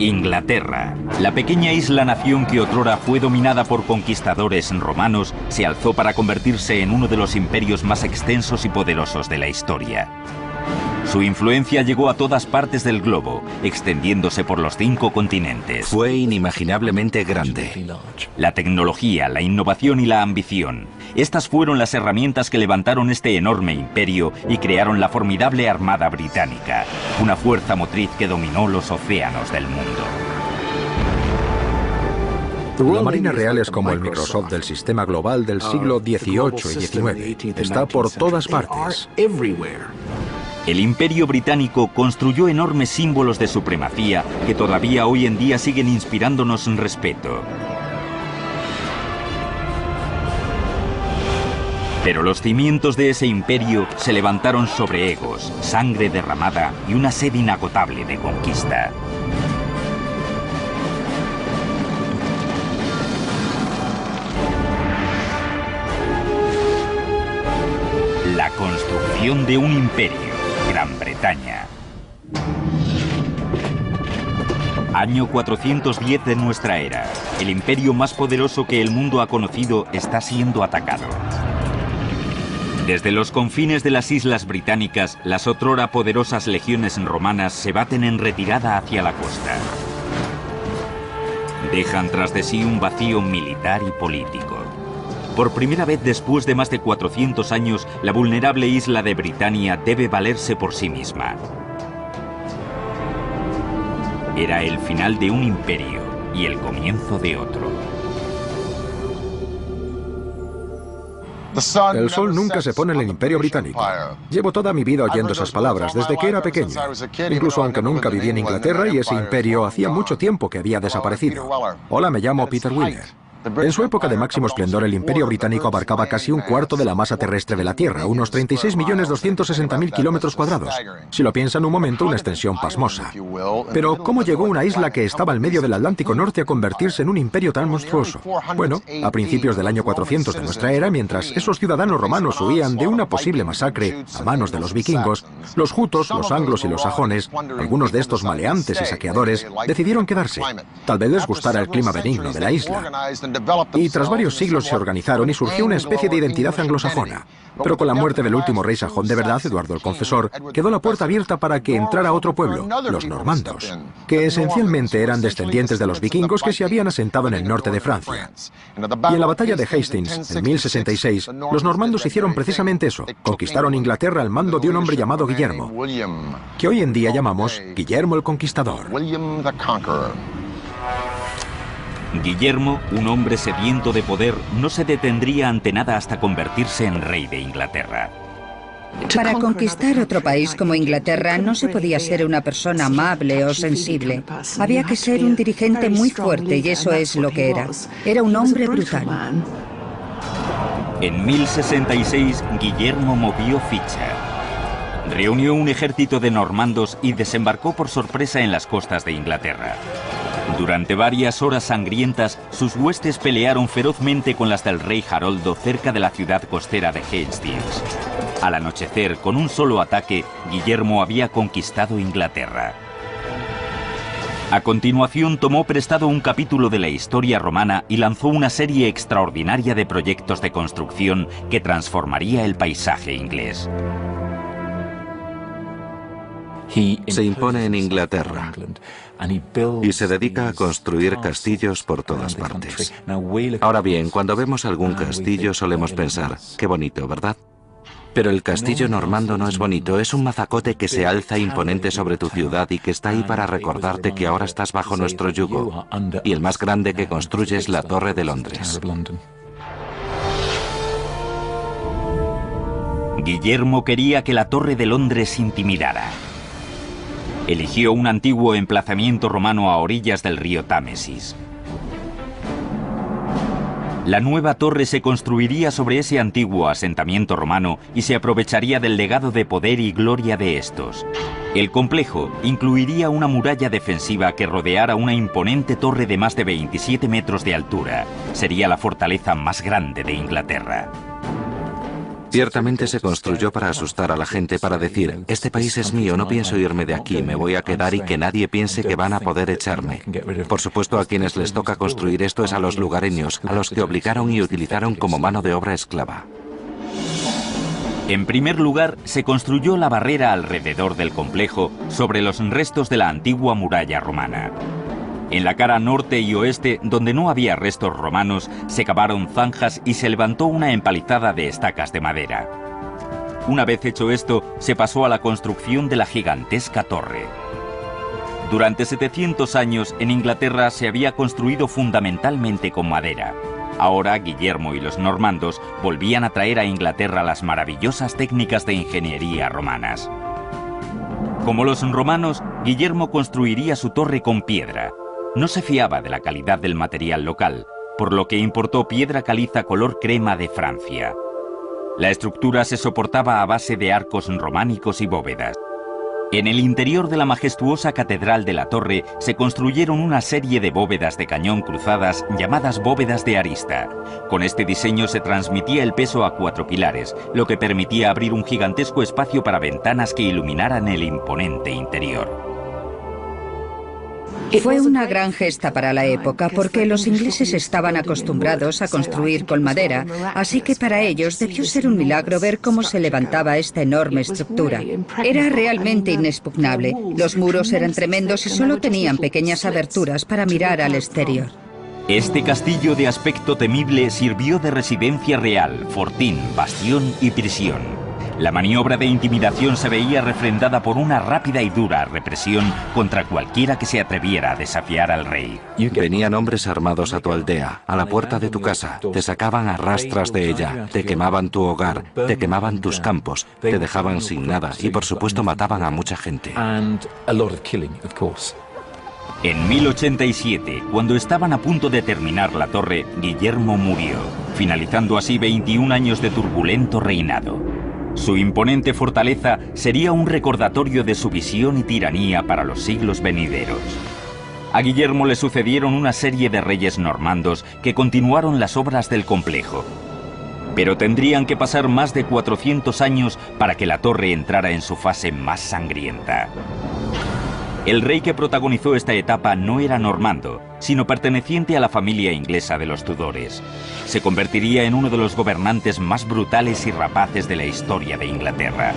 Inglaterra, la pequeña isla-nación que otrora fue dominada por conquistadores romanos, se alzó para convertirse en uno de los imperios más extensos y poderosos de la historia. Su influencia llegó a todas partes del globo, extendiéndose por los 5 continentes. Fue inimaginablemente grande. La tecnología, la innovación y la ambición. Estas fueron las herramientas que levantaron este enorme imperio y crearon la formidable Armada Británica, una fuerza motriz que dominó los océanos del mundo. La Marina Real es como el Microsoft del sistema global del siglo XVIII y XIX. Está por todas partes. El Imperio Británico construyó enormes símbolos de supremacía que todavía hoy en día siguen inspirándonos respeto. Pero los cimientos de ese imperio se levantaron sobre egos, sangre derramada y una sed inagotable de conquista. La construcción de un imperio. Gran Bretaña. Año 410 de nuestra era. El imperio más poderoso que el mundo ha conocido está siendo atacado. Desde los confines de las islas británicas, las otrora poderosas legiones romanas se baten en retirada hacia la costa. Dejan tras de sí un vacío militar y político. Por primera vez después de más de 400 años, la vulnerable isla de Britania debe valerse por sí misma. Era el final de un imperio y el comienzo de otro. El sol nunca se pone en el Imperio Británico. Llevo toda mi vida oyendo esas palabras desde que era pequeño. Incluso aunque nunca viví en Inglaterra y ese imperio hacía mucho tiempo que había desaparecido. Hola, me llamo Peter Wheeler. En su época de máximo esplendor, el Imperio Británico abarcaba casi un cuarto de la masa terrestre de la Tierra, unos 36.260.000 kilómetros cuadrados. Si lo piensan un momento, una extensión pasmosa. Pero, ¿cómo llegó una isla que estaba al medio del Atlántico Norte a convertirse en un imperio tan monstruoso? Bueno, a principios del año 400 de nuestra era, mientras esos ciudadanos romanos huían de una posible masacre a manos de los vikingos, los jutos, los anglos y los sajones, algunos de estos maleantes y saqueadores, decidieron quedarse. Tal vez les gustara el clima benigno de la isla. Y tras varios siglos se organizaron y surgió una especie de identidad anglosajona. Pero con la muerte del último rey sajón de verdad, Eduardo el Confesor, quedó la puerta abierta para que entrara otro pueblo, los normandos, que esencialmente eran descendientes de los vikingos que se habían asentado en el norte de Francia. Y en la batalla de Hastings, en 1066, los normandos hicieron precisamente eso, conquistaron Inglaterra al mando de un hombre llamado Guillermo, que hoy en día llamamos Guillermo el Conquistador. Guillermo, un hombre sediento de poder, no se detendría ante nada hasta convertirse en rey de Inglaterra. Para conquistar otro país como Inglaterra no se podía ser una persona amable o sensible. Había que ser un dirigente muy fuerte y eso es lo que era. Era un hombre brutal. En 1066, Guillermo movió ficha. Reunió un ejército de normandos y desembarcó por sorpresa en las costas de Inglaterra. Durante varias horas sangrientas, sus huestes pelearon ferozmente con las del rey Haroldo cerca de la ciudad costera de Hastings. Al anochecer, con un solo ataque, Guillermo había conquistado Inglaterra. A continuación, tomó prestado un capítulo de la historia romana y lanzó una serie extraordinaria de proyectos de construcción que transformaría el paisaje inglés. Se impone en Inglaterra y se dedica a construir castillos por todas partes. Ahora bien, cuando vemos algún castillo solemos pensar, qué bonito, ¿verdad? Pero el castillo normando no es bonito, es un mazacote que se alza imponente sobre tu ciudad y que está ahí para recordarte que ahora estás bajo nuestro yugo. Y el más grande que construye es la Torre de Londres. Guillermo quería que la Torre de Londres intimidara. Eligió un antiguo emplazamiento romano a orillas del río Támesis. La nueva torre se construiría sobre ese antiguo asentamiento romano y se aprovecharía del legado de poder y gloria de estos. El complejo incluiría una muralla defensiva que rodeara una imponente torre de más de 27 metros de altura. Sería la fortaleza más grande de Inglaterra. Ciertamente se construyó para asustar a la gente, para decir, este país es mío, no pienso irme de aquí, me voy a quedar y que nadie piense que van a poder echarme. Por supuesto, a quienes les toca construir esto es a los lugareños, a los que obligaron y utilizaron como mano de obra esclava. En primer lugar, se construyó la barrera alrededor del complejo sobre los restos de la antigua muralla romana. En la cara norte y oeste, donde no había restos romanos, se cavaron zanjas y se levantó una empalizada de estacas de madera. Una vez hecho esto, se pasó a la construcción de la gigantesca torre. Durante 700 años, en Inglaterra se había construido fundamentalmente con madera. Ahora, Guillermo y los normandos volvían a traer a Inglaterra las maravillosas técnicas de ingeniería romanas. Como los romanos, Guillermo construiría su torre con piedra. No se fiaba de la calidad del material local, por lo que importó piedra caliza color crema de Francia. La estructura se soportaba a base de arcos románicos y bóvedas. En el interior de la majestuosa catedral de la torre se construyeron una serie de bóvedas de cañón cruzadas llamadas bóvedas de arista. Con este diseño se transmitía el peso a 4 pilares, lo que permitía abrir un gigantesco espacio para ventanas que iluminaran el imponente interior. Fue una gran gesta para la época porque los ingleses estaban acostumbrados a construir con madera, así que para ellos debió ser un milagro ver cómo se levantaba esta enorme estructura. Era realmente inexpugnable. Los muros eran tremendos y solo tenían pequeñas aberturas para mirar al exterior. Este castillo de aspecto temible sirvió de residencia real, fortín, bastión y prisión. La maniobra de intimidación se veía refrendada por una rápida y dura represión contra cualquiera que se atreviera a desafiar al rey. Venían hombres armados a tu aldea, a la puerta de tu casa, te sacaban a rastras de ella, te quemaban tu hogar, te quemaban tus campos, te dejaban sin nada y por supuesto mataban a mucha gente. En 1087, cuando estaban a punto de terminar la torre, Guillermo murió, finalizando así 21 años de turbulento reinado. Su imponente fortaleza sería un recordatorio de su visión y tiranía para los siglos venideros. A Guillermo le sucedieron una serie de reyes normandos que continuaron las obras del complejo. Pero tendrían que pasar más de 400 años para que la torre entrara en su fase más sangrienta. El rey que protagonizó esta etapa no era normando, sino perteneciente a la familia inglesa de los Tudores. Se convertiría en uno de los gobernantes más brutales y rapaces de la historia de Inglaterra.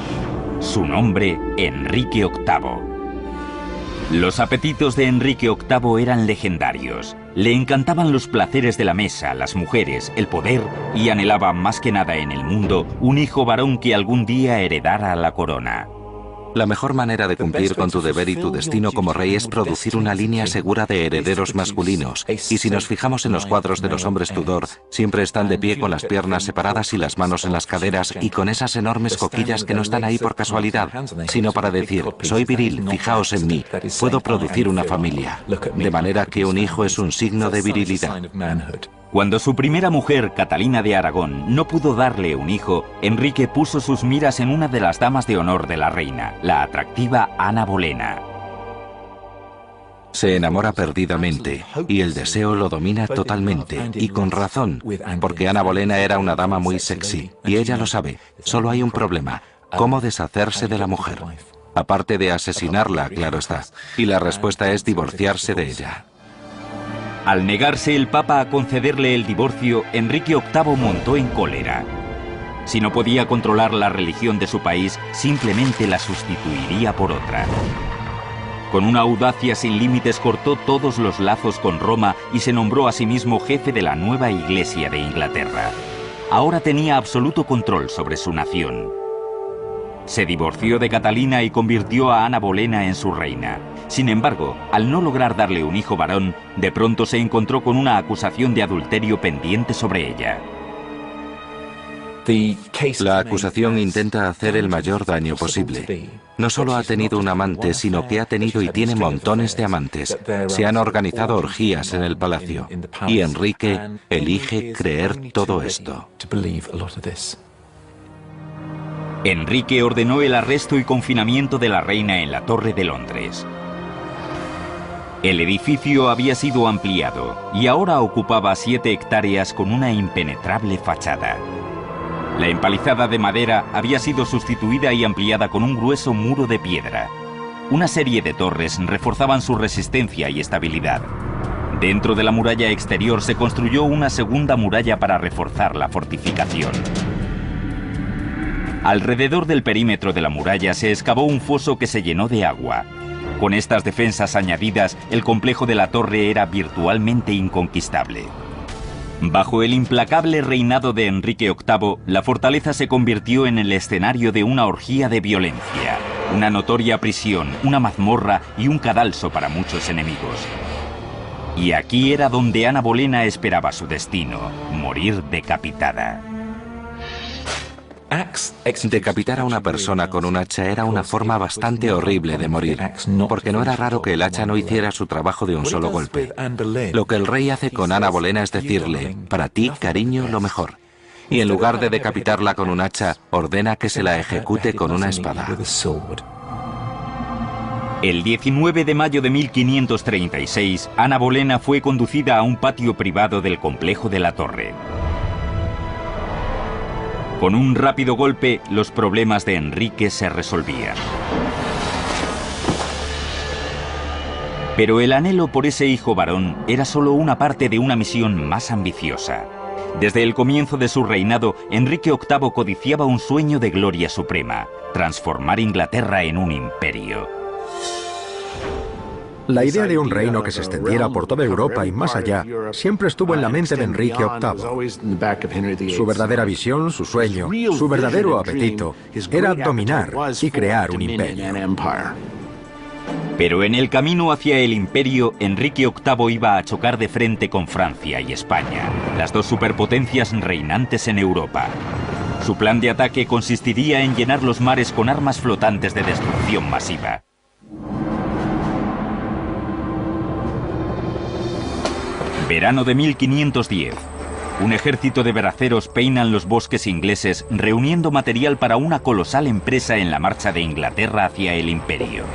Su nombre, Enrique VIII. Los apetitos de Enrique VIII eran legendarios. Le encantaban los placeres de la mesa, las mujeres, el poder y anhelaba más que nada en el mundo un hijo varón que algún día heredara la corona. La mejor manera de cumplir con tu deber y tu destino como rey es producir una línea segura de herederos masculinos. Y si nos fijamos en los cuadros de los hombres Tudor, siempre están de pie con las piernas separadas y las manos en las caderas y con esas enormes coquillas que no están ahí por casualidad, sino para decir, soy viril, fijaos en mí, puedo producir una familia. De manera que un hijo es un signo de virilidad. Cuando su primera mujer, Catalina de Aragón, no pudo darle un hijo, Enrique puso sus miras en una de las damas de honor de la reina, la atractiva Ana Bolena. Se enamora perdidamente, y el deseo lo domina totalmente, y con razón, porque Ana Bolena era una dama muy sexy, y ella lo sabe. Solo hay un problema, ¿cómo deshacerse de la mujer? Aparte de asesinarla, claro está, y la respuesta es divorciarse de ella. Al negarse el Papa a concederle el divorcio, Enrique VIII montó en cólera. Si no podía controlar la religión de su país, simplemente la sustituiría por otra. Con una audacia sin límites cortó todos los lazos con Roma y se nombró a sí mismo jefe de la nueva Iglesia de Inglaterra. Ahora tenía absoluto control sobre su nación. Se divorció de Catalina y convirtió a Ana Bolena en su reina. Sin embargo, al no lograr darle un hijo varón, de pronto se encontró con una acusación de adulterio pendiente sobre ella. La acusación intenta hacer el mayor daño posible. No solo ha tenido un amante, sino que ha tenido y tiene montones de amantes. Se han organizado orgías en el palacio. Y Enrique elige creer todo esto. Enrique ordenó el arresto y confinamiento de la reina en la Torre de Londres. El edificio había sido ampliado y ahora ocupaba 7 hectáreas con una impenetrable fachada. La empalizada de madera había sido sustituida y ampliada con un grueso muro de piedra. Una serie de torres reforzaban su resistencia y estabilidad. Dentro de la muralla exterior se construyó una segunda muralla para reforzar la fortificación. Alrededor del perímetro de la muralla se excavó un foso que se llenó de agua. Con estas defensas añadidas, el complejo de la torre era virtualmente inconquistable. Bajo el implacable reinado de Enrique VIII, la fortaleza se convirtió en el escenario de una orgía de violencia, una notoria prisión, una mazmorra y un cadalso para muchos enemigos. Y aquí era donde Ana Bolena esperaba su destino, morir decapitada. Decapitar a una persona con un hacha era una forma bastante horrible de morir, porque no era raro que el hacha no hiciera su trabajo de un solo golpe. Lo que el rey hace con Ana Bolena es decirle, para ti, cariño, lo mejor. Y en lugar de decapitarla con un hacha, ordena que se la ejecute con una espada. El 19 de mayo de 1536, Ana Bolena fue conducida a un patio privado del complejo de la torre. Con un rápido golpe, los problemas de Enrique se resolvían. Pero el anhelo por ese hijo varón era solo una parte de una misión más ambiciosa. Desde el comienzo de su reinado, Enrique VIII codiciaba un sueño de gloria suprema: transformar Inglaterra en un imperio. La idea de un reino que se extendiera por toda Europa y más allá siempre estuvo en la mente de Enrique VIII. Su verdadera visión, su sueño, su verdadero apetito era dominar y crear un imperio. Pero en el camino hacia el imperio, Enrique VIII iba a chocar de frente con Francia y España, las dos superpotencias reinantes en Europa. Su plan de ataque consistiría en llenar los mares con armas flotantes de destrucción masiva. Verano de 1510. Un ejército de braceros peinan los bosques ingleses reuniendo material para una colosal empresa en la marcha de Inglaterra hacia el imperio.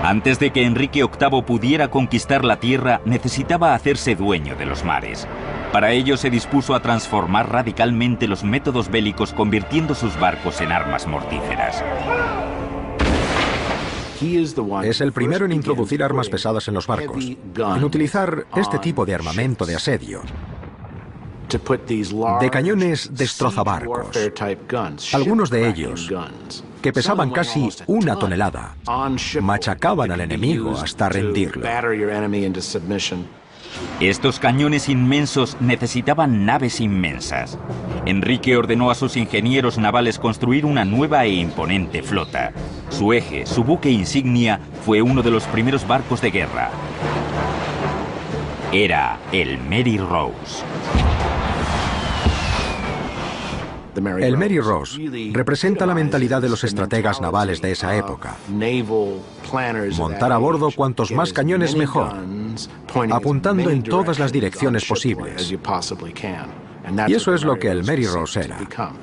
Antes de que Enrique VIII pudiera conquistar la tierra, necesitaba hacerse dueño de los mares. Para ello se dispuso a transformar radicalmente los métodos bélicos, convirtiendo sus barcos en armas mortíferas. Es el primero en introducir armas pesadas en los barcos, en utilizar este tipo de armamento de asedio, de cañones destrozabarcos, algunos de ellos, que pesaban casi 1 tonelada, machacaban al enemigo hasta rendirlo. Estos cañones inmensos necesitaban naves inmensas. Enrique ordenó a sus ingenieros navales construir una nueva e imponente flota. Su eje, su buque insignia, fue uno de los primeros barcos de guerra. Era el Mary Rose. El Mary Rose representa la mentalidad de los estrategas navales de esa época. Montar a bordo cuantos más cañones mejor, apuntando en todas las direcciones posibles. Y eso es lo que el Mary Rose era,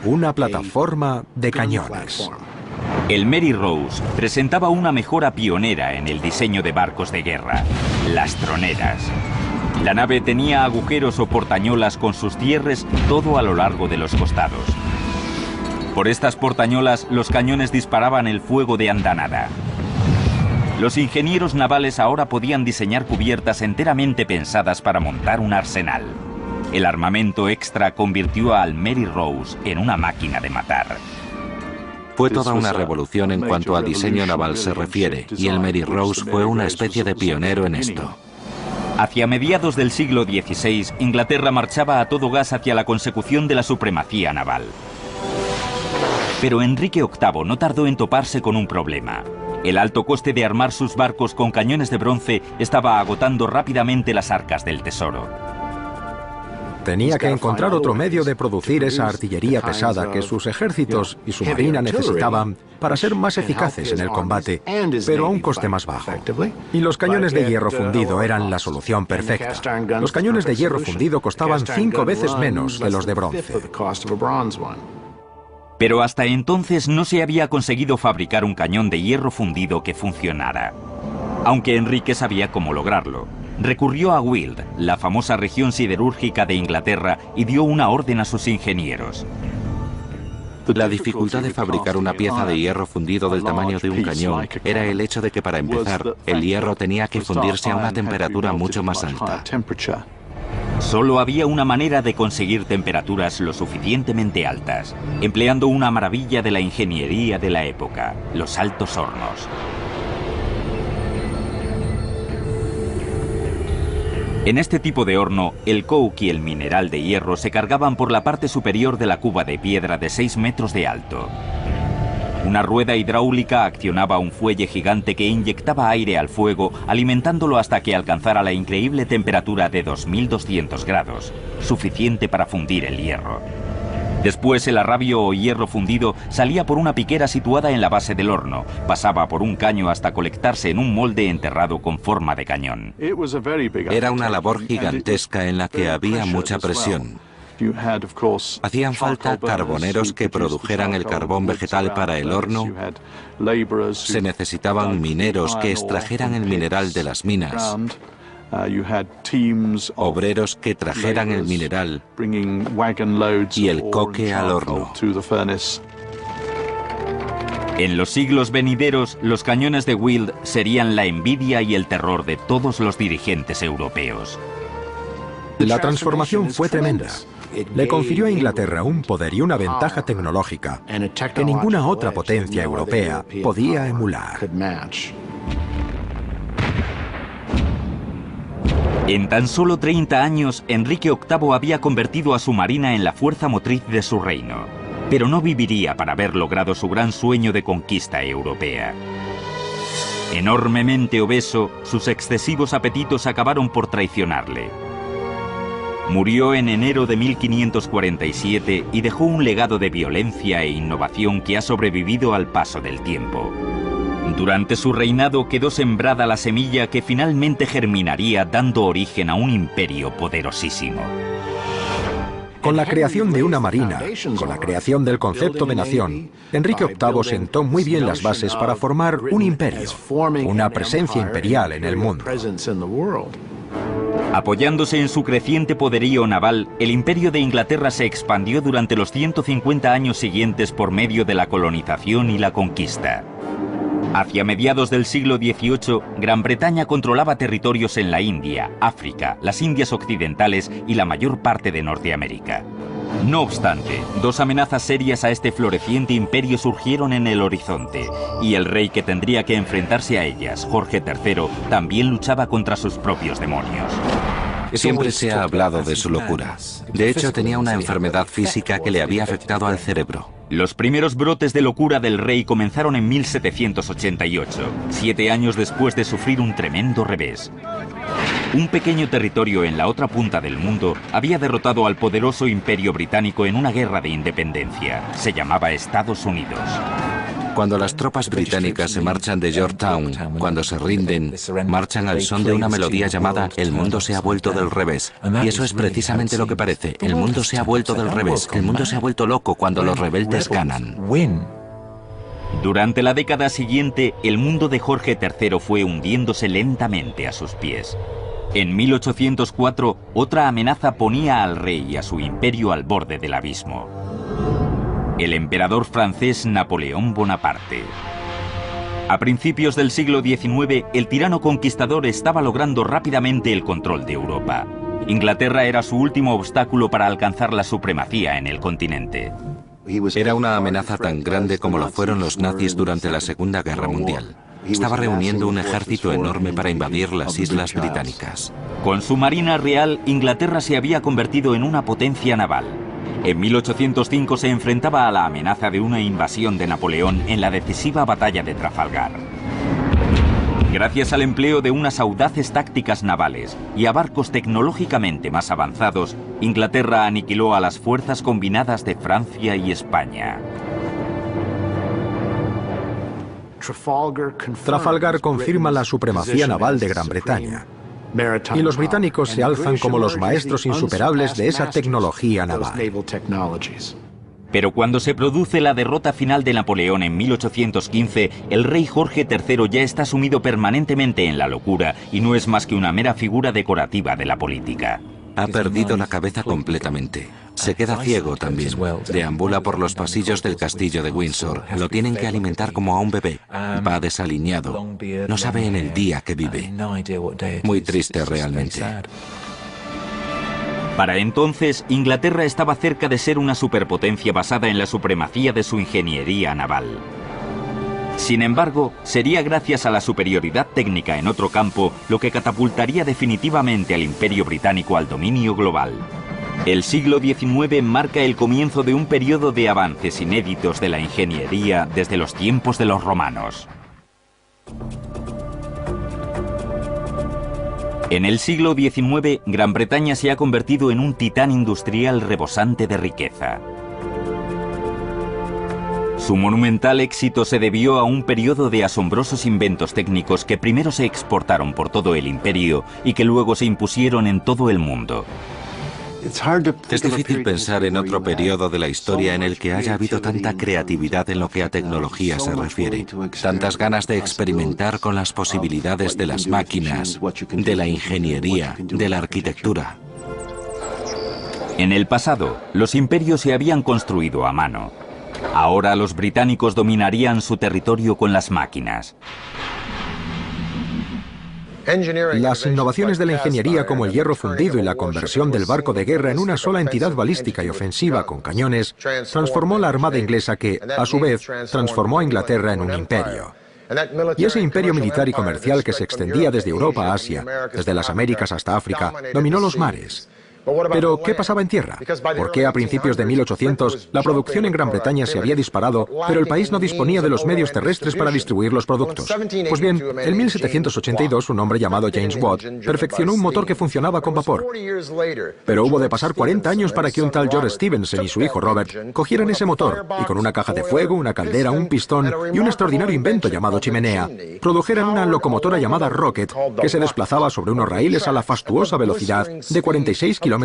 una plataforma de cañones. El Mary Rose presentaba una mejora pionera en el diseño de barcos de guerra: las troneras. La nave tenía agujeros o portañolas con sus cierres todo a lo largo de los costados. Por estas portañolas, los cañones disparaban el fuego de andanada. Los ingenieros navales ahora podían diseñar cubiertas enteramente pensadas para montar un arsenal. El armamento extra convirtió al Mary Rose en una máquina de matar. Fue toda una revolución en cuanto al diseño naval se refiere, y el Mary Rose fue una especie de pionero en esto. Hacia mediados del siglo XVI, Inglaterra marchaba a todo gas hacia la consecución de la supremacía naval. Pero Enrique VIII no tardó en toparse con un problema. El alto coste de armar sus barcos con cañones de bronce estaba agotando rápidamente las arcas del tesoro. Tenía que encontrar otro medio de producir esa artillería pesada que sus ejércitos y su marina necesitaban para ser más eficaces en el combate, pero a un coste más bajo. Y los cañones de hierro fundido eran la solución perfecta. Los cañones de hierro fundido costaban 5 veces menos que los de bronce. Pero hasta entonces no se había conseguido fabricar un cañón de hierro fundido que funcionara. Aunque Enrique sabía cómo lograrlo. recurrió a Weald, la famosa región siderúrgica de Inglaterra, y dio una orden a sus ingenieros. La dificultad de fabricar una pieza de hierro fundido del tamaño de un cañón era el hecho de que, para empezar, el hierro tenía que fundirse a una temperatura mucho más alta. Solo había una manera de conseguir temperaturas lo suficientemente altas, empleando una maravilla de la ingeniería de la época, los altos hornos. En este tipo de horno, el coke y el mineral de hierro se cargaban por la parte superior de la cuba de piedra de 6 metros de alto. Una rueda hidráulica accionaba un fuelle gigante que inyectaba aire al fuego, alimentándolo hasta que alcanzara la increíble temperatura de 2200 grados, suficiente para fundir el hierro. Después, el arrabio o hierro fundido salía por una piquera situada en la base del horno, pasaba por un caño hasta colectarse en un molde enterrado con forma de cañón. Era una labor gigantesca en la que había mucha presión. Hacían falta carboneros que produjeran el carbón vegetal para el horno. Se necesitaban mineros que extrajeran el mineral de las minas. Obreros que trajeran el mineral y el coque al horno. En los siglos venideros, los cañones de Weald serían la envidia y el terror de todos los dirigentes europeos. La transformación fue tremenda. Le confirió a Inglaterra un poder y una ventaja tecnológica que ninguna otra potencia europea podía emular. En tan solo 30 años, Enrique VIII había convertido a su marina en la fuerza motriz de su reino, pero no viviría para haber logrado su gran sueño de conquista europea. Enormemente obeso, sus excesivos apetitos acabaron por traicionarle. Murió en enero de 1547 y dejó un legado de violencia e innovación que ha sobrevivido al paso del tiempo. Durante su reinado quedó sembrada la semilla que finalmente germinaría, dando origen a un imperio poderosísimo. Con la creación de una marina, con la creación del concepto de nación, Enrique VIII sentó muy bien las bases para formar un imperio, una presencia imperial en el mundo. Apoyándose en su creciente poderío naval, el imperio de Inglaterra se expandió durante los 150 años siguientes por medio de la colonización y la conquista. Hacia mediados del siglo XVIII, Gran Bretaña controlaba territorios en la India, África, las Indias Occidentales y la mayor parte de Norteamérica. No obstante, dos amenazas serias a este floreciente imperio surgieron en el horizonte, y el rey que tendría que enfrentarse a ellas, Jorge III, también luchaba contra sus propios demonios. Siempre se ha hablado de su locura. De hecho, tenía una enfermedad física que le había afectado al cerebro. Los primeros brotes de locura del rey comenzaron en 1788, 7 años después de sufrir un tremendo revés. Un pequeño territorio en la otra punta del mundo había derrotado al poderoso imperio británico en una guerra de independencia. Se llamaba Estados Unidos. Cuando las tropas británicas se marchan de Yorktown, cuando se rinden, marchan al son de una melodía llamada El mundo se ha vuelto del revés. Y eso es precisamente lo que parece. El mundo se ha vuelto del revés. El mundo se ha vuelto loco cuando los rebeldes ganan. Durante la década siguiente, el mundo de Jorge III fue hundiéndose lentamente a sus pies. En 1804, otra amenaza ponía al rey y a su imperio al borde del abismo. El emperador francés Napoleón Bonaparte. A principios del siglo XIX, el tirano conquistador estaba logrando rápidamente el control de Europa. Inglaterra era su último obstáculo para alcanzar la supremacía en el continente. Era una amenaza tan grande como lo fueron los nazis durante la Segunda Guerra Mundial. Estaba reuniendo un ejército enorme para invadir las islas británicas. Con su marina real, Inglaterra se había convertido en una potencia naval. En 1805 se enfrentaba a la amenaza de una invasión de Napoleón en la decisiva batalla de Trafalgar. Gracias al empleo de unas audaces tácticas navales y a barcos tecnológicamente más avanzados, Inglaterra aniquiló a las fuerzas combinadas de Francia y España. Trafalgar confirma la supremacía naval de Gran Bretaña. Y los británicos se alzan como los maestros insuperables de esa tecnología naval. Pero cuando se produce la derrota final de Napoleón en 1815, el rey Jorge III ya está sumido permanentemente en la locura y no es más que una mera figura decorativa de la política. Ha perdido la cabeza completamente. Se queda ciego también. Deambula por los pasillos del castillo de Windsor. Lo tienen que alimentar como a un bebé. Va desaliñado. No sabe en el día que vive. Muy triste realmente. Para entonces, Inglaterra estaba cerca de ser una superpotencia basada en la supremacía de su ingeniería naval. Sin embargo, sería gracias a la superioridad técnica en otro campo lo que catapultaría definitivamente al Imperio Británico al dominio global. El siglo XIX marca el comienzo de un periodo de avances inéditos de la ingeniería desde los tiempos de los romanos. En el siglo XIX, Gran Bretaña se ha convertido en un titán industrial rebosante de riqueza. Su monumental éxito se debió a un periodo de asombrosos inventos técnicos que primero se exportaron por todo el imperio y que luego se impusieron en todo el mundo. Es difícil pensar en otro periodo de la historia en el que haya habido tanta creatividad en lo que a tecnología se refiere, tantas ganas de experimentar con las posibilidades de las máquinas, de la ingeniería, de la arquitectura. En el pasado, los imperios se habían construido a mano. Ahora los británicos dominarían su territorio con las máquinas. Las innovaciones de la ingeniería como el hierro fundido y la conversión del barco de guerra en una sola entidad balística y ofensiva con cañones transformó la armada inglesa que, a su vez, transformó a Inglaterra en un imperio. Y ese imperio militar y comercial que se extendía desde Europa a Asia, desde las Américas hasta África, dominó los mares. Pero, ¿qué pasaba en tierra? ¿Por qué a principios de 1800 la producción en Gran Bretaña se había disparado, pero el país no disponía de los medios terrestres para distribuir los productos? Pues bien, en 1782 un hombre llamado James Watt perfeccionó un motor que funcionaba con vapor. Pero hubo de pasar 40 años para que un tal George Stephenson y su hijo Robert cogieran ese motor y con una caja de fuego, una caldera, un pistón y un extraordinario invento llamado chimenea, produjeran una locomotora llamada Rocket que se desplazaba sobre unos raíles a la fastuosa velocidad de 46 km/h.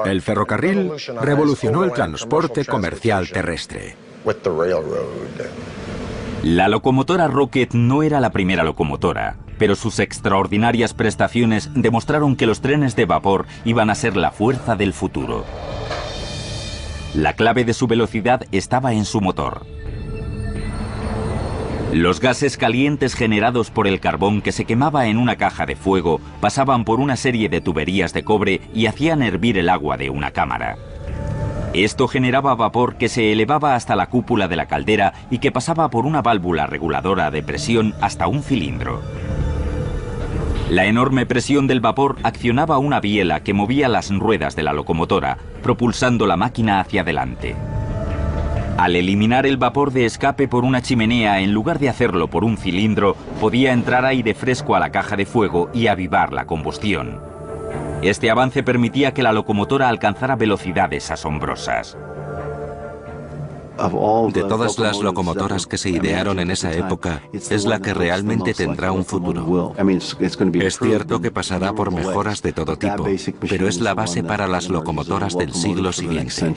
El ferrocarril revolucionó el transporte comercial terrestre. La locomotora Rocket no era la primera locomotora, pero sus extraordinarias prestaciones demostraron que los trenes de vapor iban a ser la fuerza del futuro. La clave de su velocidad estaba en su motor. Los gases calientes generados por el carbón que se quemaba en una caja de fuego pasaban por una serie de tuberías de cobre y hacían hervir el agua de una cámara. Esto generaba vapor que se elevaba hasta la cúpula de la caldera y que pasaba por una válvula reguladora de presión hasta un cilindro. La enorme presión del vapor accionaba una biela que movía las ruedas de la locomotora, propulsando la máquina hacia adelante. Al eliminar el vapor de escape por una chimenea en lugar de hacerlo por un cilindro, podía entrar aire fresco a la caja de fuego y avivar la combustión. Este avance permitía que la locomotora alcanzara velocidades asombrosas. De todas las locomotoras que se idearon en esa época, es la que realmente tendrá un futuro. Es cierto que pasará por mejoras de todo tipo, pero es la base para las locomotoras del siglo siguiente.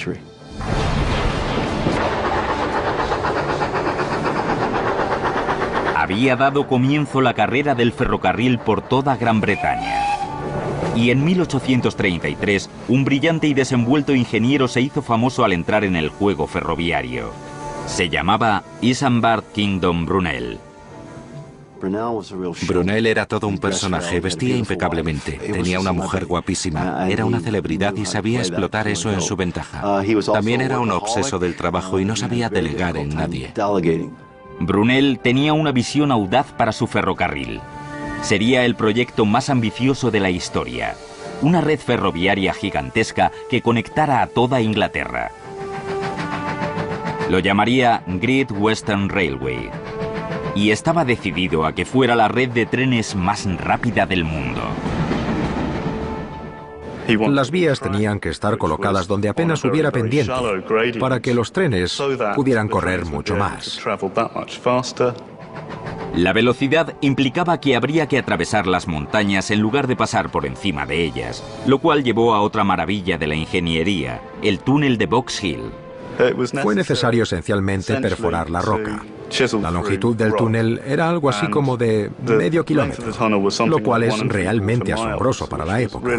Había dado comienzo la carrera del ferrocarril por toda Gran Bretaña. Y en 1833, un brillante y desenvuelto ingeniero se hizo famoso al entrar en el juego ferroviario. Se llamaba Isambard Kingdom Brunel. Brunel era todo un personaje, vestía impecablemente, tenía una mujer guapísima, era una celebridad y sabía explotar eso en su ventaja. También era un obseso del trabajo y no sabía delegar en nadie. Brunel tenía una visión audaz para su ferrocarril. Sería el proyecto más ambicioso de la historia. Una red ferroviaria gigantesca que conectara a toda Inglaterra. Lo llamaría Great Western Railway. Y estaba decidido a que fuera la red de trenes más rápida del mundo. Las vías tenían que estar colocadas donde apenas hubiera pendiente, para que los trenes pudieran correr mucho más. La velocidad implicaba que habría que atravesar las montañas en lugar de pasar por encima de ellas, lo cual llevó a otra maravilla de la ingeniería, el túnel de Box Hill. Fue necesario esencialmente perforar la roca. La longitud del túnel era algo así como de medio kilómetro, lo cual es realmente asombroso para la época.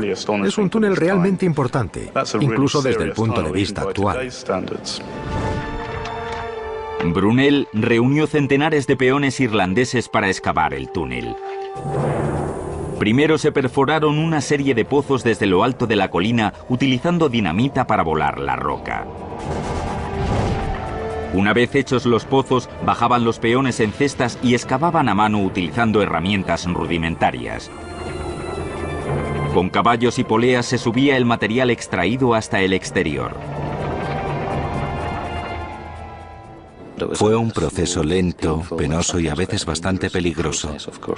Es un túnel realmente importante, incluso desde el punto de vista actual. Brunel reunió centenares de peones irlandeses para excavar el túnel. Primero se perforaron una serie de pozos desde lo alto de la colina utilizando dinamita para volar la roca. Una vez hechos los pozos, bajaban los peones en cestas y excavaban a mano utilizando herramientas rudimentarias. Con caballos y poleas se subía el material extraído hasta el exterior. Fue un proceso lento, penoso y a veces bastante peligroso.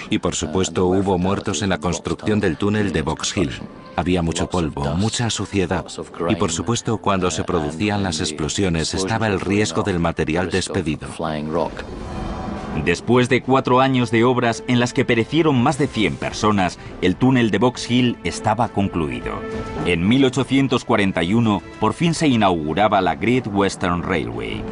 Y por supuesto hubo muertos en la construcción del túnel de Box Hill. Había mucho polvo, mucha suciedad. Y por supuesto cuando se producían las explosiones estaba el riesgo del material despedido. Después de 4 años de obras en las que perecieron más de 100 personas, el túnel de Box Hill estaba concluido. En 1841 por fin se inauguraba la Great Western Railway.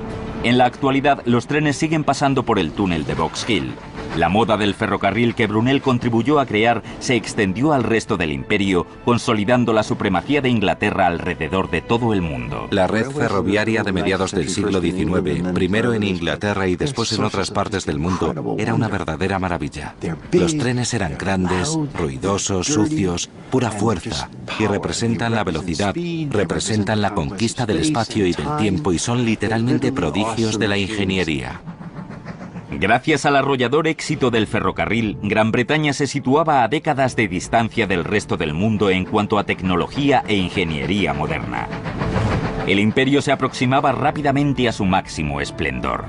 En la actualidad, los trenes siguen pasando por el túnel de Box Hill. La moda del ferrocarril que Brunel contribuyó a crear se extendió al resto del imperio, consolidando la supremacía de Inglaterra alrededor de todo el mundo. La red ferroviaria de mediados del siglo XIX, primero en Inglaterra y después en otras partes del mundo, era una verdadera maravilla. Los trenes eran grandes, ruidosos, sucios, pura fuerza, y representan la velocidad, representan la conquista del espacio y del tiempo y son literalmente prodigios de la ingeniería. Gracias al arrollador éxito del ferrocarril, Gran Bretaña se situaba a décadas de distancia del resto del mundo en cuanto a tecnología e ingeniería moderna. El imperio se aproximaba rápidamente a su máximo esplendor.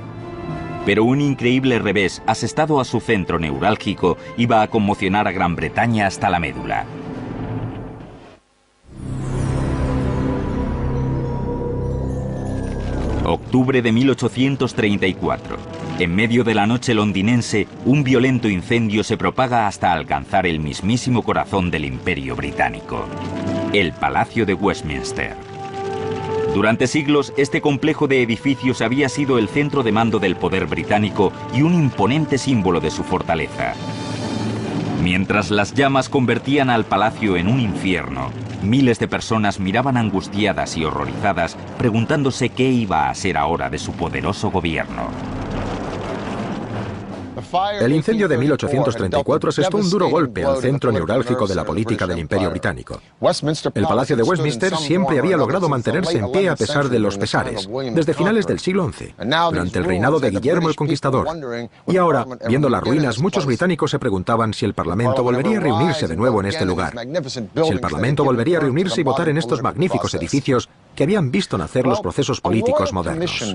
Pero un increíble revés, asestado a su centro neurálgico, iba a conmocionar a Gran Bretaña hasta la médula. Octubre de 1834. En medio de la noche londinense, un violento incendio se propaga hasta alcanzar el mismísimo corazón del Imperio Británico, el Palacio de Westminster. Durante siglos, este complejo de edificios había sido el centro de mando del poder británico y un imponente símbolo de su fortaleza. Mientras las llamas convertían al palacio en un infierno, miles de personas miraban angustiadas y horrorizadas, preguntándose qué iba a ser ahora de su poderoso gobierno. El incendio de 1834 asestó un duro golpe al centro neurálgico de la política del Imperio Británico. El Palacio de Westminster siempre había logrado mantenerse en pie a pesar de los pesares, desde finales del siglo XI, durante el reinado de Guillermo el Conquistador. Y ahora, viendo las ruinas, muchos británicos se preguntaban si el Parlamento volvería a reunirse de nuevo en este lugar, si el Parlamento volvería a reunirse y votar en estos magníficos edificios que habían visto nacer los procesos políticos modernos.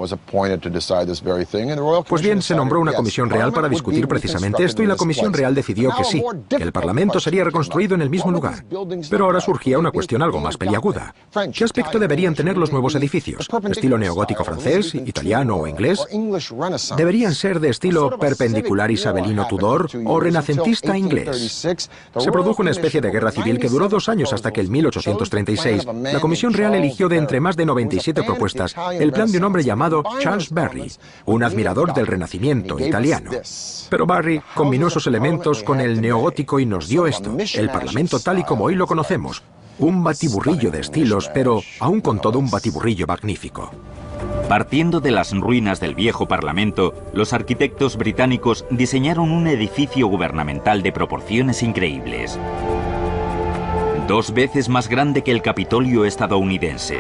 Pues bien, se nombró una comisión real para discutir precisamente esto y la comisión real decidió que sí, que el Parlamento sería reconstruido en el mismo lugar. Pero ahora surgía una cuestión algo más peliaguda. ¿Qué aspecto deberían tener los nuevos edificios? ¿Estilo neogótico francés, italiano o inglés? ¿Deberían ser de estilo perpendicular isabelino Tudor o renacentista inglés? Se produjo una especie de guerra civil que duró 2 años hasta que en 1836 la comisión real eligió de entre más de 97 propuestas el plan de un hombre llamado Charles Barry, un admirador del Renacimiento italiano. Pero Barry combinó esos elementos con el neogótico y nos dio esto, el Parlamento tal y como hoy lo conocemos. Un batiburrillo de estilos, pero aún con todo un batiburrillo magnífico. Partiendo de las ruinas del viejo Parlamento, los arquitectos británicos diseñaron un edificio gubernamental de proporciones increíbles. 2 veces más grande que el Capitolio estadounidense.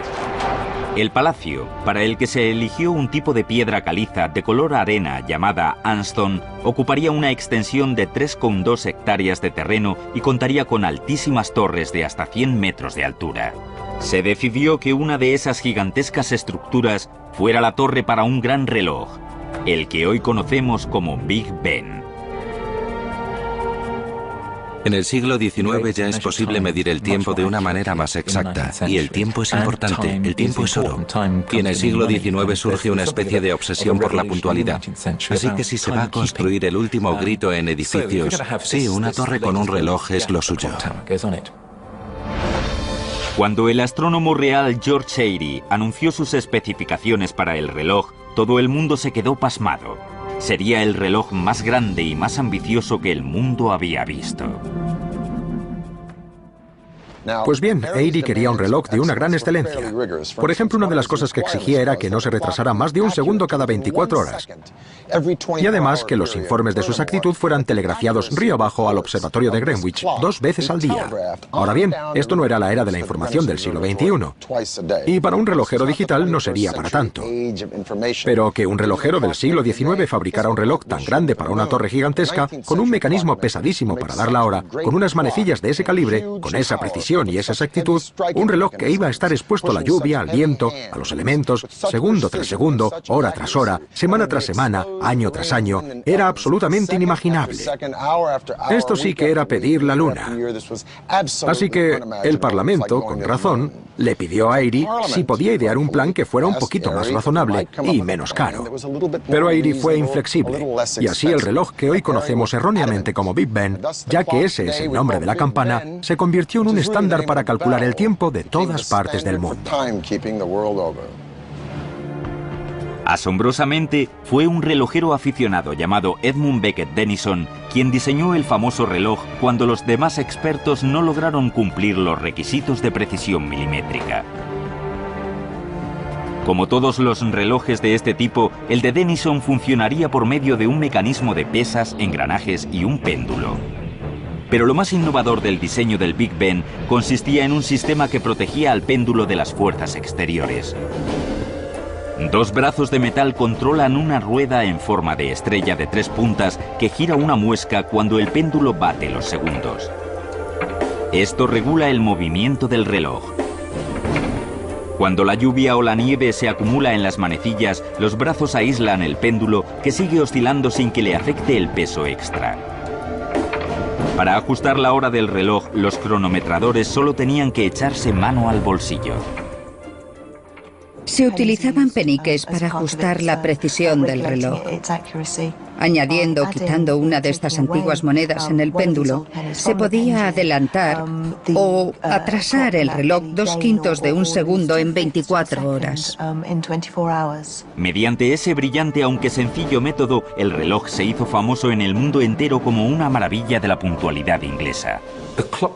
El palacio, para el que se eligió un tipo de piedra caliza de color arena llamada Anston, ocuparía una extensión de 3,2 hectáreas de terreno y contaría con altísimas torres de hasta 100 metros de altura. Se decidió que una de esas gigantescas estructuras fuera la torre para un gran reloj, el que hoy conocemos como Big Ben. En el siglo XIX ya es posible medir el tiempo de una manera más exacta, y el tiempo es importante, el tiempo es oro. Y en el siglo XIX surge una especie de obsesión por la puntualidad. Así que si se va a construir el último grito en edificios, sí, una torre con un reloj es lo suyo. Cuando el astrónomo real George Airy anunció sus especificaciones para el reloj, todo el mundo se quedó pasmado. Sería el reloj más grande y más ambicioso que el mundo había visto. Pues bien, Airy quería un reloj de una gran excelencia. Por ejemplo, una de las cosas que exigía era que no se retrasara más de un segundo cada 24 horas. Y además que los informes de su exactitud fueran telegrafiados río abajo al observatorio de Greenwich 2 veces al día. Ahora bien, esto no era la era de la información del siglo XXI. Y para un relojero digital no sería para tanto. Pero que un relojero del siglo XIX fabricara un reloj tan grande para una torre gigantesca, con un mecanismo pesadísimo para dar la hora, con unas manecillas de ese calibre, con esa precisión y esa exactitud, un reloj que iba a estar expuesto a la lluvia, al viento, a los elementos, segundo tras segundo, hora tras hora, semana tras semana, año tras año, era absolutamente inimaginable. Esto sí que era pedir la luna. Así que el Parlamento, con razón, le pidió a Airy si podía idear un plan que fuera un poquito más razonable y menos caro. Pero Airy fue inflexible, y así el reloj que hoy conocemos erróneamente como Big Ben, ya que ese es el nombre de la campana, se convirtió en un estándar para calcular el tiempo de todas partes del mundo. Asombrosamente, fue un relojero aficionado llamado Edmund Beckett Denison quien diseñó el famoso reloj cuando los demás expertos no lograron cumplir los requisitos de precisión milimétrica. Como todos los relojes de este tipo, el de Denison funcionaría por medio de un mecanismo de pesas, engranajes y un péndulo. Pero lo más innovador del diseño del Big Ben consistía en un sistema que protegía al péndulo de las fuerzas exteriores. 2 brazos de metal controlan una rueda en forma de estrella de 3 puntas que gira una muesca cuando el péndulo bate los segundos. Esto regula el movimiento del reloj. Cuando la lluvia o la nieve se acumula en las manecillas, los brazos aíslan el péndulo que sigue oscilando sin que le afecte el peso extra. Para ajustar la hora del reloj, los cronometradores solo tenían que echarse mano al bolsillo. Se utilizaban peniques para ajustar la precisión del reloj. Añadiendo o quitando una de estas antiguas monedas en el péndulo, se podía adelantar o atrasar el reloj 2/5 de un segundo en 24 horas. Mediante ese brillante aunque sencillo método, el reloj se hizo famoso en el mundo entero como una maravilla de la puntualidad inglesa.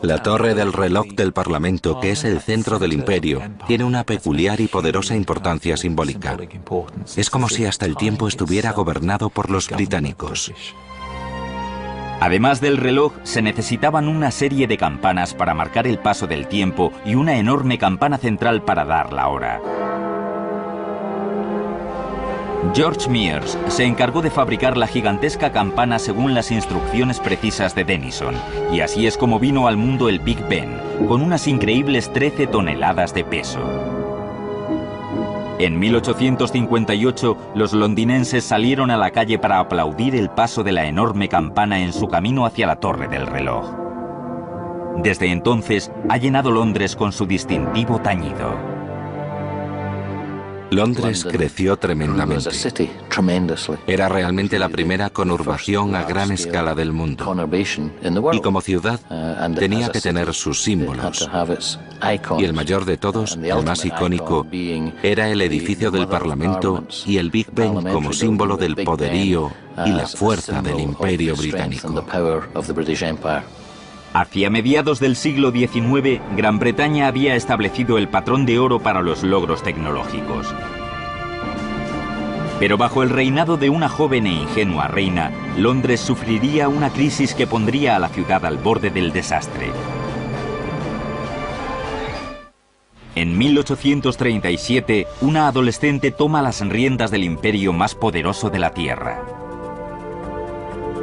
La torre del reloj del Parlamento, que es el centro del imperio, tiene una peculiar y poderosa importancia simbólica. Es como si hasta el tiempo estuviera gobernado por los británicos. Además del reloj, se necesitaban una serie de campanas para marcar el paso del tiempo y una enorme campana central para dar la hora. George Mears se encargó de fabricar la gigantesca campana según las instrucciones precisas de Denison, y así es como vino al mundo el Big Ben, con unas increíbles 13 toneladas de peso. En 1858, los londinenses salieron a la calle para aplaudir el paso de la enorme campana en su camino hacia la torre del reloj. Desde entonces, ha llenado Londres con su distintivo tañido. Londres creció tremendamente. Era realmente la primera conurbación a gran escala del mundo. Y como ciudad, tenía que tener sus símbolos. Y el mayor de todos, el más icónico, era el edificio del Parlamento y el Big Ben como símbolo del poderío y la fuerza del Imperio Británico. Hacia mediados del siglo XIX, Gran Bretaña había establecido el patrón de oro para los logros tecnológicos. Pero bajo el reinado de una joven e ingenua reina, Londres sufriría una crisis que pondría a la ciudad al borde del desastre. En 1837, una adolescente toma las riendas del imperio más poderoso de la Tierra.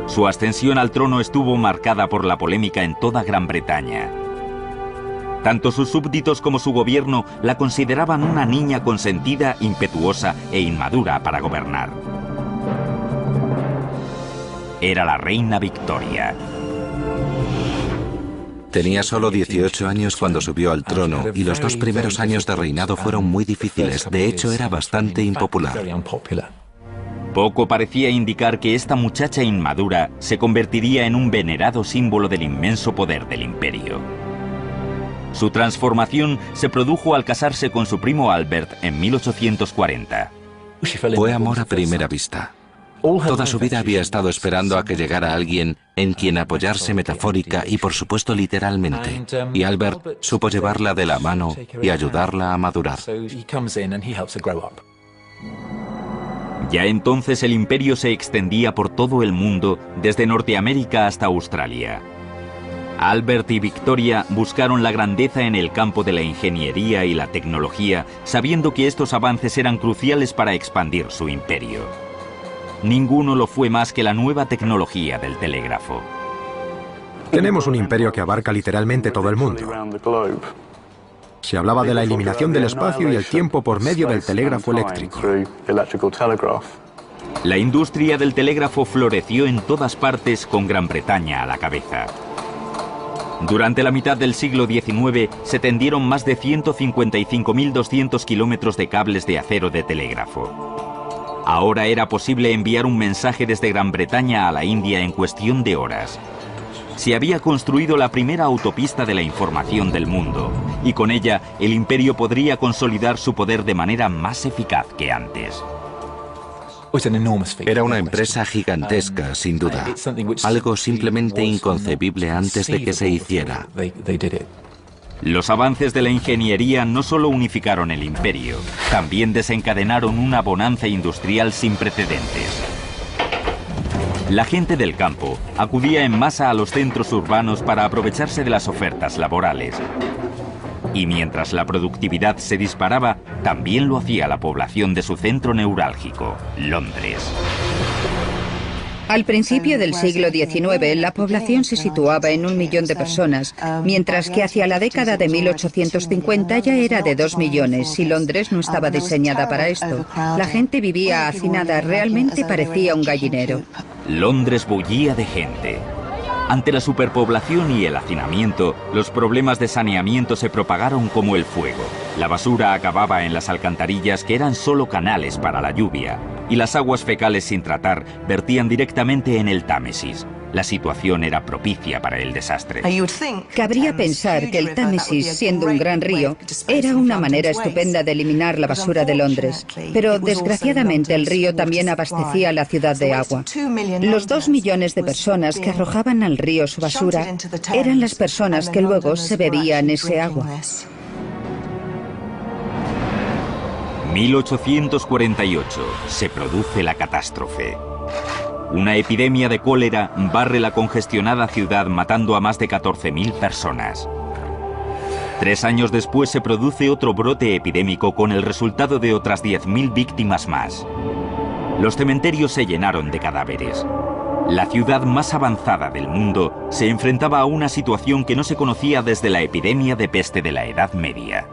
Su ascensión al trono estuvo marcada por la polémica en toda Gran Bretaña. Tanto sus súbditos como su gobierno la consideraban una niña consentida, impetuosa e inmadura para gobernar. Era la reina Victoria. Tenía solo 18 años cuando subió al trono y los 2 primeros años de reinado fueron muy difíciles. De hecho, era bastante impopular. Poco parecía indicar que esta muchacha inmadura se convertiría en un venerado símbolo del inmenso poder del imperio. Su transformación se produjo al casarse con su primo Albert en 1840. Fue amor a primera vista. Toda su vida había estado esperando a que llegara alguien en quien apoyarse metafórica y por supuesto literalmente. Y Albert supo llevarla de la mano y ayudarla a madurar. Ya entonces el imperio se extendía por todo el mundo, desde Norteamérica hasta Australia. Albert y Victoria buscaron la grandeza en el campo de la ingeniería y la tecnología, sabiendo que estos avances eran cruciales para expandir su imperio. Ninguno lo fue más que la nueva tecnología del telégrafo. Tenemos un imperio que abarca literalmente todo el mundo. Se hablaba de la eliminación del espacio y el tiempo por medio del telégrafo eléctrico. La industria del telégrafo floreció en todas partes con Gran Bretaña a la cabeza. Durante la mitad del siglo XIX se tendieron más de 155.200 kilómetros de cables de acero de telégrafo. Ahora era posible enviar un mensaje desde Gran Bretaña a la India en cuestión de horas. Se había construido la primera autopista de la información del mundo, y con ella el imperio podría consolidar su poder de manera más eficaz que antes. Era una empresa gigantesca, sin duda. Algo simplemente inconcebible antes de que se hiciera. Los avances de la ingeniería no solo unificaron el imperio, también desencadenaron una bonanza industrial sin precedentes. La gente del campo acudía en masa a los centros urbanos para aprovecharse de las ofertas laborales. Y mientras la productividad se disparaba, también lo hacía la población de su centro neurálgico, Londres. Al principio del siglo XIX, la población se situaba en 1 millón de personas, mientras que hacia la década de 1850 ya era de 2 millones y Londres no estaba diseñada para esto. La gente vivía hacinada, realmente parecía un gallinero. Londres bullía de gente. Ante la superpoblación y el hacinamiento, los problemas de saneamiento se propagaron como el fuego. La basura acababa en las alcantarillas, que eran solo canales para la lluvia, y las aguas fecales sin tratar vertían directamente en el Támesis. La situación era propicia para el desastre. Cabría pensar que el Támesis, siendo un gran río, era una manera estupenda de eliminar la basura de Londres, pero desgraciadamente el río también abastecía a la ciudad de agua. Los 2 millones de personas que arrojaban al río su basura eran las personas que luego se bebían ese agua. 1848. Se produce la catástrofe. Una epidemia de cólera barre la congestionada ciudad, matando a más de 14.000 personas. 3 años después se produce otro brote epidémico con el resultado de otras 10.000 víctimas más. Los cementerios se llenaron de cadáveres. La ciudad más avanzada del mundo se enfrentaba a una situación que no se conocía desde la epidemia de peste de la Edad Media.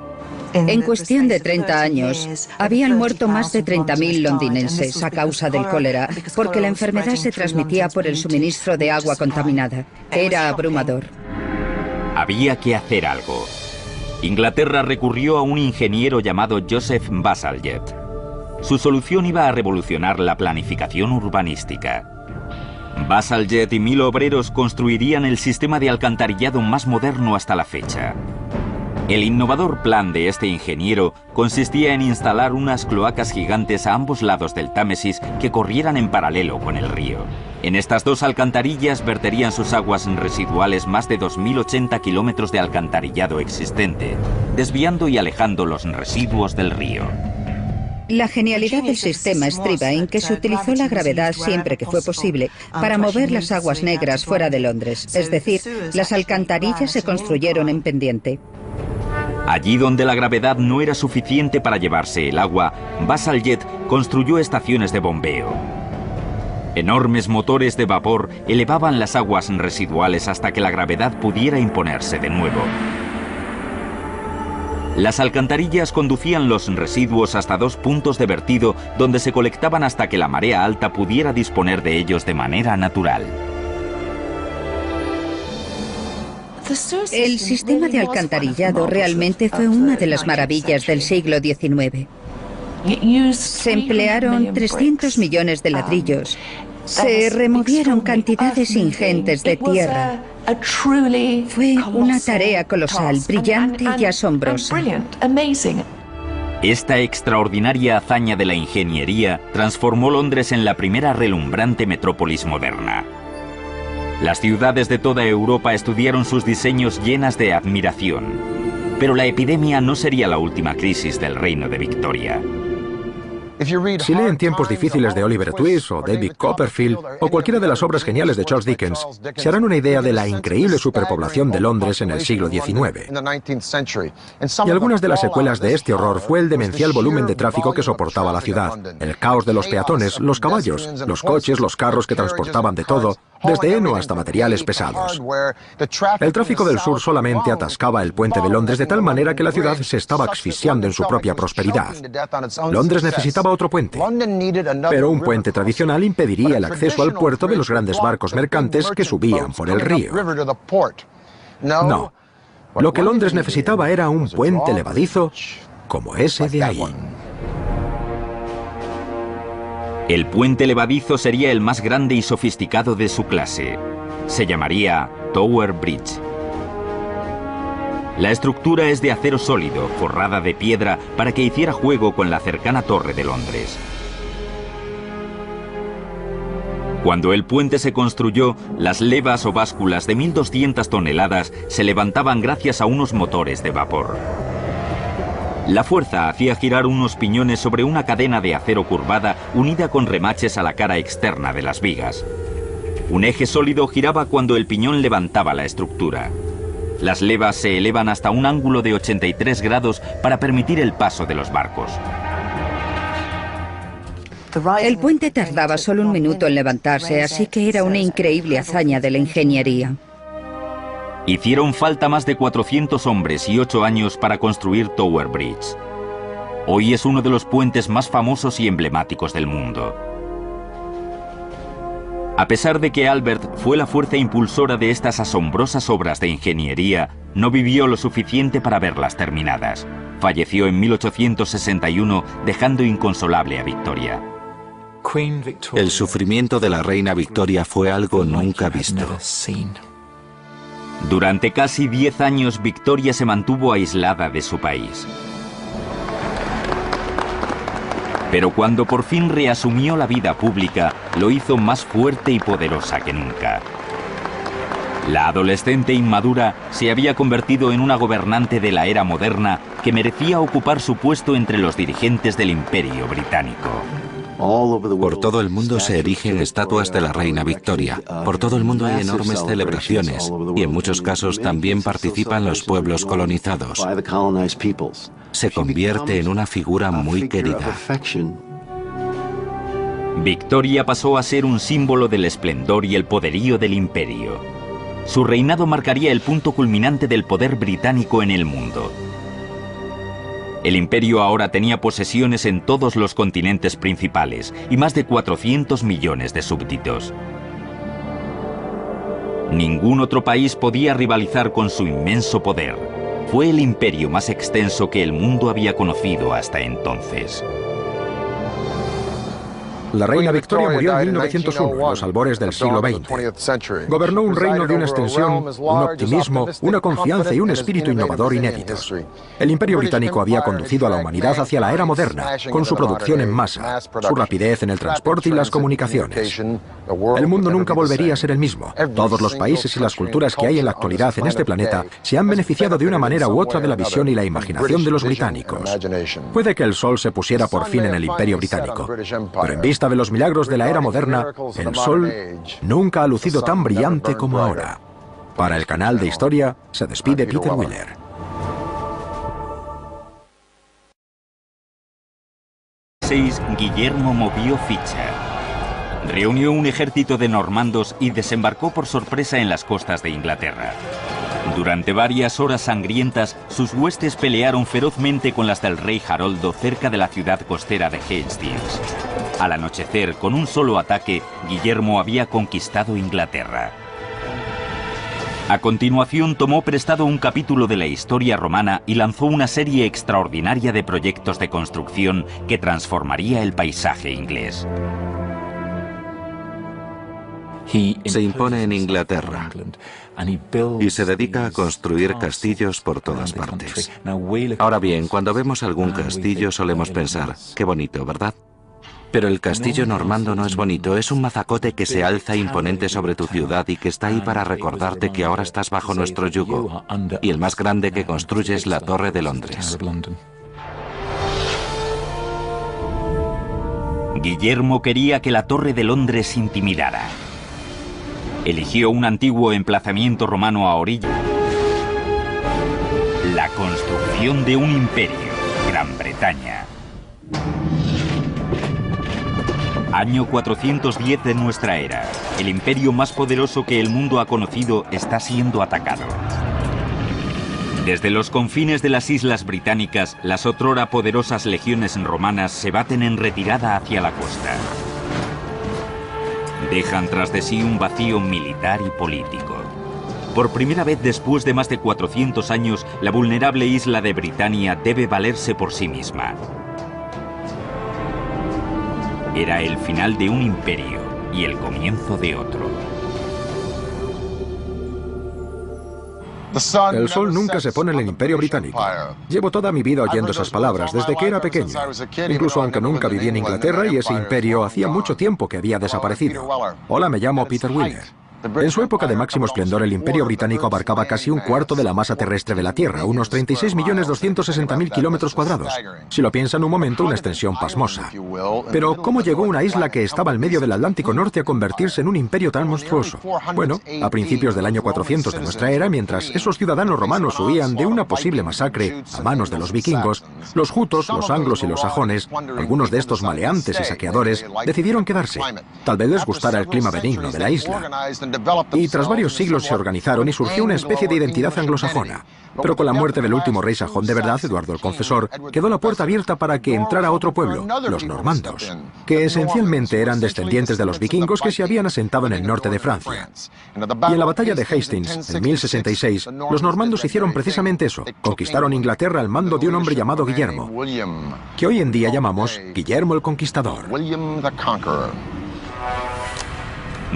En cuestión de 30 años, habían muerto más de 30.000 londinenses a causa del cólera, porque la enfermedad se transmitía por el suministro de agua contaminada. Era abrumador. Había que hacer algo. Inglaterra recurrió a un ingeniero llamado Joseph Bazalgette. Su solución iba a revolucionar la planificación urbanística. Bazalgette y 1.000 obreros construirían el sistema de alcantarillado más moderno hasta la fecha. El innovador plan de este ingeniero consistía en instalar unas cloacas gigantes a ambos lados del Támesis que corrieran en paralelo con el río. En estas 2 alcantarillas verterían sus aguas residuales más de 2.080 kilómetros de alcantarillado existente, desviando y alejando los residuos del río. La genialidad del sistema estriba en que se utilizó la gravedad siempre que fue posible para mover las aguas negras fuera de Londres, es decir, las alcantarillas se construyeron en pendiente. Allí donde la gravedad no era suficiente para llevarse el agua, Bazalgette construyó estaciones de bombeo. Enormes motores de vapor elevaban las aguas residuales hasta que la gravedad pudiera imponerse de nuevo. Las alcantarillas conducían los residuos hasta 2 puntos de vertido donde se colectaban hasta que la marea alta pudiera disponer de ellos de manera natural. El sistema de alcantarillado realmente fue una de las maravillas del siglo XIX. Se emplearon 300 millones de ladrillos. Se removieron cantidades ingentes de tierra. Fue una tarea colosal, brillante y asombrosa. Esta extraordinaria hazaña de la ingeniería transformó Londres en la primera relumbrante metrópolis moderna. Las ciudades de toda Europa estudiaron sus diseños llenas de admiración. Pero la epidemia no sería la última crisis del reino de Victoria. Si leen Tiempos difíciles de Oliver Twist o David Copperfield o cualquiera de las obras geniales de Charles Dickens, se harán una idea de la increíble superpoblación de Londres en el siglo XIX. Y algunas de las secuelas de este horror fue el demencial volumen de tráfico que soportaba la ciudad, el caos de los peatones, los caballos, los coches, los carros que transportaban de todo, desde heno hasta materiales pesados. El tráfico del sur solamente atascaba el puente de Londres de tal manera que la ciudad se estaba asfixiando en su propia prosperidad. Londres necesitaba otro puente, pero un puente tradicional impediría el acceso al puerto de los grandes barcos mercantes que subían por el río. No, lo que Londres necesitaba era un puente levadizo como ese de ahí. El puente levadizo sería el más grande y sofisticado de su clase. Se llamaría Tower Bridge. La estructura es de acero sólido, forrada de piedra para que hiciera juego con la cercana Torre de Londres. Cuando el puente se construyó, las levas o básculas de 1.200 toneladas se levantaban gracias a unos motores de vapor. La fuerza hacía girar unos piñones sobre una cadena de acero curvada unida con remaches a la cara externa de las vigas. Un eje sólido giraba cuando el piñón levantaba la estructura. Las levas se elevan hasta un ángulo de 83 grados para permitir el paso de los barcos. El puente tardaba solo un minuto en levantarse, así que era una increíble hazaña de la ingeniería. Hicieron falta más de 400 hombres y 8 años para construir Tower Bridge. Hoy es uno de los puentes más famosos y emblemáticos del mundo. A pesar de que Albert fue la fuerza impulsora de estas asombrosas obras de ingeniería, no vivió lo suficiente para verlas terminadas. Falleció en 1861, dejando inconsolable a Victoria. El sufrimiento de la reina Victoria fue algo nunca visto. Durante casi 10 años, Victoria se mantuvo aislada de su país. Pero cuando por fin reasumió la vida pública, lo hizo más fuerte y poderosa que nunca. La adolescente inmadura se había convertido en una gobernante de la era moderna que merecía ocupar su puesto entre los dirigentes del Imperio Británico. Por todo el mundo se erigen estatuas de la reina Victoria. Por todo el mundo hay enormes celebraciones y en muchos casos también participan los pueblos colonizados. Se convierte en una figura muy querida. Victoria pasó a ser un símbolo del esplendor y el poderío del imperio. Su reinado marcaría el punto culminante del poder británico en el mundo. El imperio ahora tenía posesiones en todos los continentes principales y más de 400 millones de súbditos. Ningún otro país podía rivalizar con su inmenso poder. Fue el imperio más extenso que el mundo había conocido hasta entonces. La reina Victoria murió en 1901, en los albores del siglo XX. Gobernó un reino de una extensión, un optimismo, una confianza y un espíritu innovador inéditos. El Imperio Británico había conducido a la humanidad hacia la era moderna, con su producción en masa, su rapidez en el transporte y las comunicaciones. El mundo nunca volvería a ser el mismo. Todos los países y las culturas que hay en la actualidad en este planeta se han beneficiado de una manera u otra de la visión y la imaginación de los británicos. Puede que el sol se pusiera por fin en el Imperio Británico, pero en vista de los milagros de la era moderna, el sol nunca ha lucido tan brillante como ahora. Para el canal de Historia, se despide Peter Wheeler. Guillermo movió ficha. Reunió un ejército de normandos y desembarcó por sorpresa en las costas de Inglaterra. Durante varias horas sangrientas, sus huestes pelearon ferozmente con las del rey Haroldo cerca de la ciudad costera de Hastings. Al anochecer, con un solo ataque, Guillermo había conquistado Inglaterra. A continuación tomó prestado un capítulo de la historia romana y lanzó una serie extraordinaria de proyectos de construcción que transformaría el paisaje inglés. Se impone en Inglaterra y se dedica a construir castillos por todas partes. Ahora bien, cuando vemos algún castillo solemos pensar, qué bonito, ¿verdad? Pero el castillo normando no es bonito, es un mazacote que se alza imponente sobre tu ciudad y que está ahí para recordarte que ahora estás bajo nuestro yugo. Y el más grande que construye es la Torre de Londres. Guillermo quería que la Torre de Londres intimidara. Eligió un antiguo emplazamiento romano a orilla. La construcción de un imperio, Gran Bretaña. Año 410 de nuestra era. El imperio más poderoso que el mundo ha conocido está siendo atacado. Desde los confines de las islas británicas, las otrora poderosas legiones romanas se baten en retirada hacia la costa. Dejan tras de sí un vacío militar y político. Por primera vez después de más de 400 años, la vulnerable isla de Britania debe valerse por sí misma. Era el final de un imperio y el comienzo de otro. El sol nunca se pone en el Imperio Británico. Llevo toda mi vida oyendo esas palabras desde que era pequeño. Incluso aunque nunca viví en Inglaterra y ese imperio hacía mucho tiempo que había desaparecido. Hola, me llamo Peter Wheeler. En su época de máximo esplendor, el Imperio Británico abarcaba casi un cuarto de la masa terrestre de la Tierra, unos 36.260.000 kilómetros cuadrados. Si lo piensan un momento, una extensión pasmosa. Pero, ¿cómo llegó una isla que estaba al medio del Atlántico Norte a convertirse en un imperio tan monstruoso? Bueno, a principios del año 400 de nuestra era, mientras esos ciudadanos romanos huían de una posible masacre a manos de los vikingos, los jutos, los anglos y los sajones, algunos de estos maleantes y saqueadores, decidieron quedarse. Tal vez les gustara el clima benigno de la isla. Y tras varios siglos se organizaron y surgió una especie de identidad anglosajona. Pero con la muerte del último rey sajón de verdad, Eduardo el Confesor, quedó la puerta abierta para que entrara otro pueblo, los normandos, que esencialmente eran descendientes de los vikingos que se habían asentado en el norte de Francia. Y en la batalla de Hastings, en 1066, los normandos hicieron precisamente eso, conquistaron Inglaterra al mando de un hombre llamado Guillermo, que hoy en día llamamos Guillermo el Conquistador.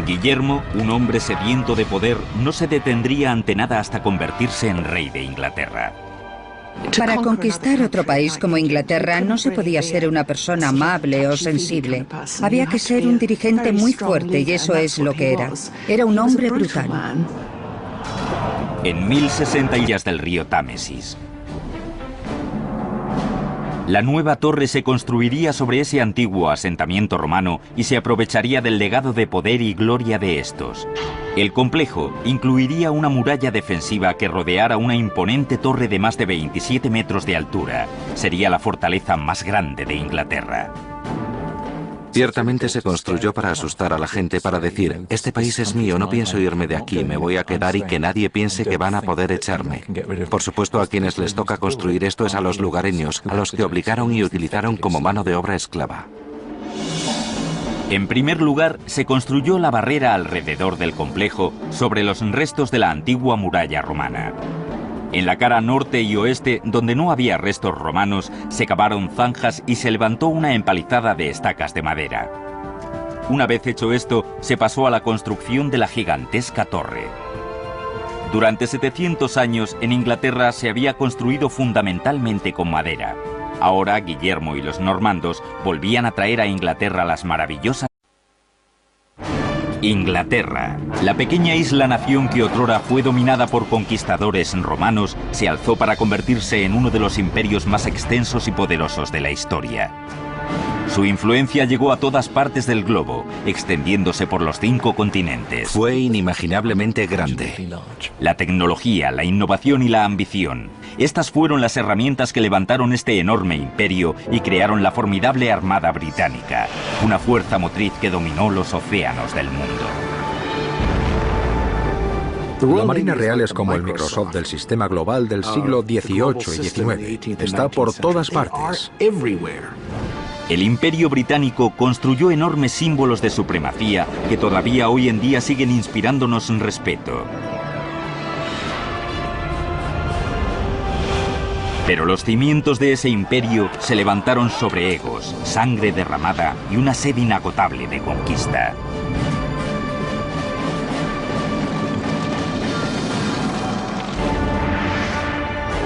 Guillermo, un hombre sediento de poder, no se detendría ante nada hasta convertirse en rey de Inglaterra. Para conquistar otro país como Inglaterra no se podía ser una persona amable o sensible. Había que ser un dirigente muy fuerte y eso es lo que era. Era un hombre brutal. En 1060 millas del río Támesis. La nueva torre se construiría sobre ese antiguo asentamiento romano y se aprovecharía del legado de poder y gloria de estos. El complejo incluiría una muralla defensiva que rodeara una imponente torre de más de 27 metros de altura. Sería la fortaleza más grande de Inglaterra. Ciertamente se construyó para asustar a la gente, para decir, este país es mío, no pienso irme de aquí, me voy a quedar y que nadie piense que van a poder echarme. Por supuesto, a quienes les toca construir esto es a los lugareños, a los que obligaron y utilizaron como mano de obra esclava. En primer lugar, se construyó la barrera alrededor del complejo sobre los restos de la antigua muralla romana. En la cara norte y oeste, donde no había restos romanos, se cavaron zanjas y se levantó una empalizada de estacas de madera. Una vez hecho esto, se pasó a la construcción de la gigantesca torre. Durante 700 años, en Inglaterra se había construido fundamentalmente con madera. Ahora, Guillermo y los normandos volvían a traer a Inglaterra las maravillosas... Inglaterra, la pequeña isla-nación que otrora fue dominada por conquistadores romanos, se alzó para convertirse en uno de los imperios más extensos y poderosos de la historia. Su influencia llegó a todas partes del globo, extendiéndose por los 5 continentes. Fue inimaginablemente grande. La tecnología, la innovación y la ambición. Estas fueron las herramientas que levantaron este enorme imperio y crearon la formidable Armada Británica, una fuerza motriz que dominó los océanos del mundo. La Marina Real es como el Microsoft del sistema global del siglo XVIII y XIX. Está por todas partes. El Imperio Británico construyó enormes símbolos de supremacía que todavía hoy en día siguen inspirándonos respeto. Pero los cimientos de ese imperio se levantaron sobre egos, sangre derramada y una sed inagotable de conquista.